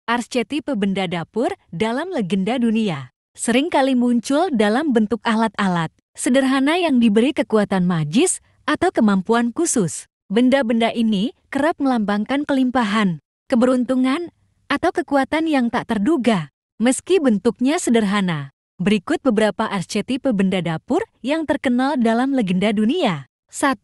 Arsetipe benda dapur dalam legenda dunia sering kali muncul dalam bentuk alat-alat sederhana yang diberi kekuatan magis atau kemampuan khusus. Benda-benda ini kerap melambangkan kelimpahan, keberuntungan, atau kekuatan yang tak terduga. Meski bentuknya sederhana, berikut beberapa arsetipe benda dapur yang terkenal dalam legenda dunia. 1.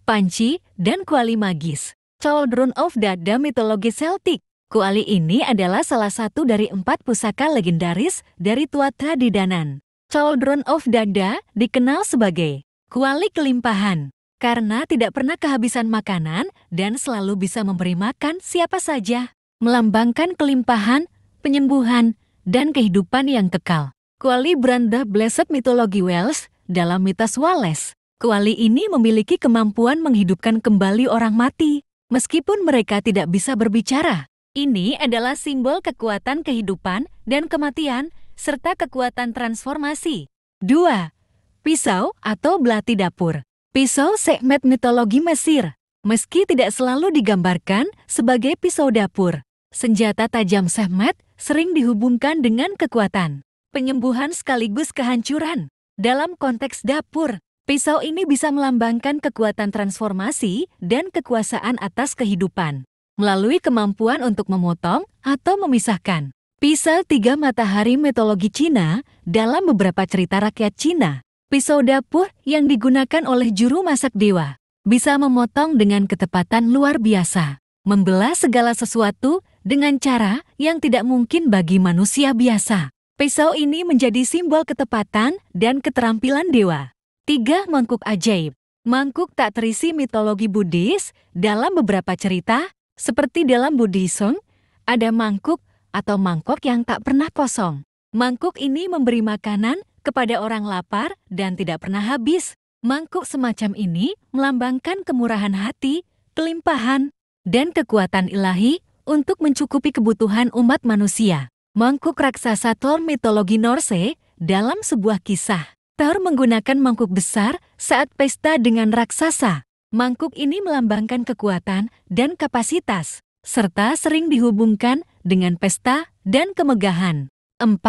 Panci dan kuali magis. Cauldron of Dada mitologi Celtic. Kuali ini adalah salah satu dari 4 pusaka legendaris dari Tuatha De Danann. Cauldron of Dada dikenal sebagai kuali kelimpahan karena tidak pernah kehabisan makanan dan selalu bisa memberi makan siapa saja, melambangkan kelimpahan, penyembuhan, dan kehidupan yang kekal. Kuali Branda Blessed mitologi Wales dalam mitos Wales. Kuali ini memiliki kemampuan menghidupkan kembali orang mati, meskipun mereka tidak bisa berbicara. Ini adalah simbol kekuatan kehidupan dan kematian, serta kekuatan transformasi. 2. Pisau atau belati dapur. Pisau Sekhmet mitologi Mesir. Meski tidak selalu digambarkan sebagai pisau dapur, senjata tajam Sekhmet sering dihubungkan dengan kekuatan, penyembuhan sekaligus kehancuran. Dalam konteks dapur, pisau ini bisa melambangkan kekuatan transformasi dan kekuasaan atas kehidupan melalui kemampuan untuk memotong atau memisahkan. Pisau 3 matahari mitologi Cina dalam beberapa cerita rakyat Cina. Pisau dapur yang digunakan oleh juru masak dewa bisa memotong dengan ketepatan luar biasa, membelah segala sesuatu dengan cara yang tidak mungkin bagi manusia biasa. Pisau ini menjadi simbol ketepatan dan keterampilan dewa. 3. Mangkuk ajaib. Mangkuk tak terisi mitologi Buddhis dalam beberapa cerita. Seperti dalam Buddhism, ada mangkuk atau mangkok yang tak pernah kosong. Mangkuk ini memberi makanan kepada orang lapar dan tidak pernah habis. Mangkuk semacam ini melambangkan kemurahan hati, kelimpahan, dan kekuatan ilahi untuk mencukupi kebutuhan umat manusia. Mangkuk raksasa Thor mitologi Norse dalam sebuah kisah. Thor menggunakan mangkuk besar saat pesta dengan raksasa. Mangkuk ini melambangkan kekuatan dan kapasitas, serta sering dihubungkan dengan pesta dan kemegahan. 4.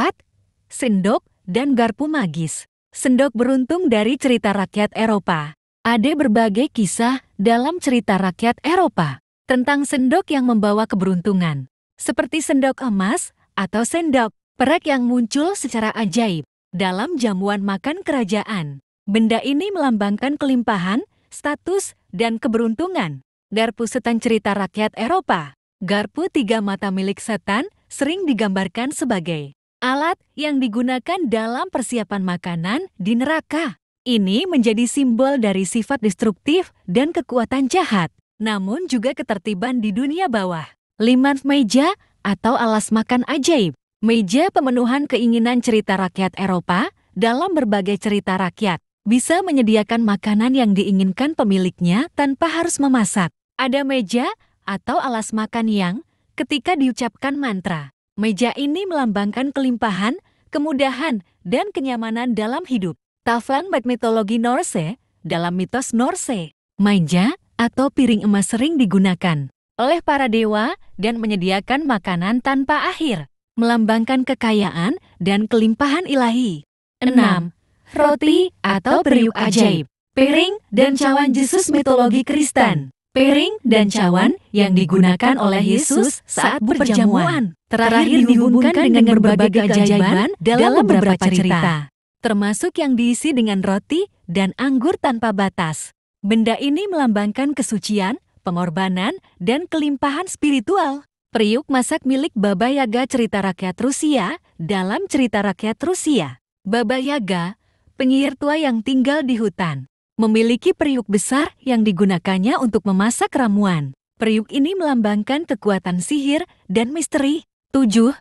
Sendok dan garpu magis. Sendok beruntung dari cerita rakyat Eropa. Ada berbagai kisah dalam cerita rakyat Eropa tentang sendok yang membawa keberuntungan, seperti sendok emas atau sendok perak yang muncul secara ajaib dalam jamuan makan kerajaan. Benda ini melambangkan kelimpahan, status, dan keberuntungan. Garpu setan cerita rakyat Eropa. Garpu 3 mata milik setan sering digambarkan sebagai alat yang digunakan dalam persiapan makanan di neraka. Ini menjadi simbol dari sifat destruktif dan kekuatan jahat, namun juga ketertiban di dunia bawah. 5. Meja atau alas makan ajaib. Meja pemenuhan keinginan cerita rakyat Eropa dalam berbagai cerita rakyat. Bisa menyediakan makanan yang diinginkan pemiliknya tanpa harus memasak. Ada meja atau alas makan yang, ketika diucapkan mantra, meja ini melambangkan kelimpahan, kemudahan, dan kenyamanan dalam hidup. Tafel mitologi Norse dalam mitos Norse. Meja atau piring emas sering digunakan oleh para dewa dan menyediakan makanan tanpa akhir, melambangkan kekayaan dan kelimpahan ilahi. 6. Roti atau periuk ajaib. Piring dan cawan Yesus mitologi Kristen. Piring dan cawan yang digunakan oleh Yesus saat perjamuan terakhir dihubungkan dengan berbagai keajaiban dalam beberapa cerita, termasuk yang diisi dengan roti dan anggur tanpa batas. Benda ini melambangkan kesucian, pengorbanan, dan kelimpahan spiritual. Periuk masak milik Baba Yaga cerita rakyat Rusia dalam cerita rakyat Rusia. Baba Yaga, penyihir tua yang tinggal di hutan, memiliki periuk besar yang digunakannya untuk memasak ramuan. Periuk ini melambangkan kekuatan sihir dan misteri. 7.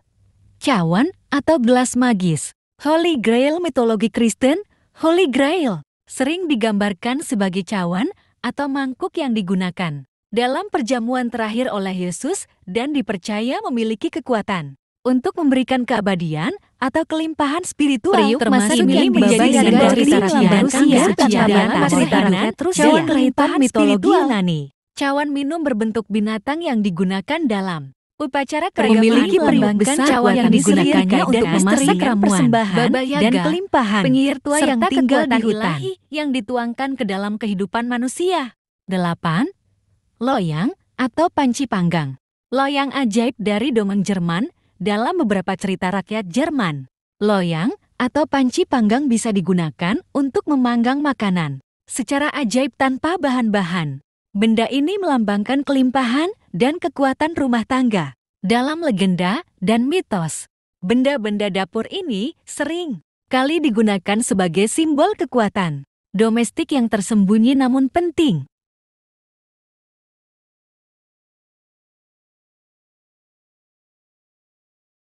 Cawan atau gelas magis. Holy Grail mitologi Kristen. Holy Grail sering digambarkan sebagai cawan atau mangkuk yang digunakan dalam perjamuan terakhir oleh Yesus dan dipercaya memiliki kekuatan untuk memberikan keabadian atau kelimpahan spiritual. Periuk masak ini menjadi simbol cerita rakyat Rusia. Cawan kelimpahan mitologi Yunani. Cawan minum berbentuk binatang yang digunakan dalam Upacara Memiliki keagamaan periuk besar cawan yang digunakannya untuk memasak ramuan, persembahan, dan kelimpahan, penyihir tua yang serta tinggal di kekuatan hutan. ilahi yang dituangkan ke dalam kehidupan manusia. 8. Loyang atau panci panggang. Loyang ajaib dari dongeng Jerman dalam beberapa cerita rakyat Jerman. Loyang atau panci panggang bisa digunakan untuk memanggang makanan secara ajaib tanpa bahan-bahan. Benda ini melambangkan kelimpahan dan kekuatan rumah tangga. Dalam legenda dan mitos, benda-benda dapur ini sering kali digunakan sebagai simbol kekuatan domestik yang tersembunyi namun penting.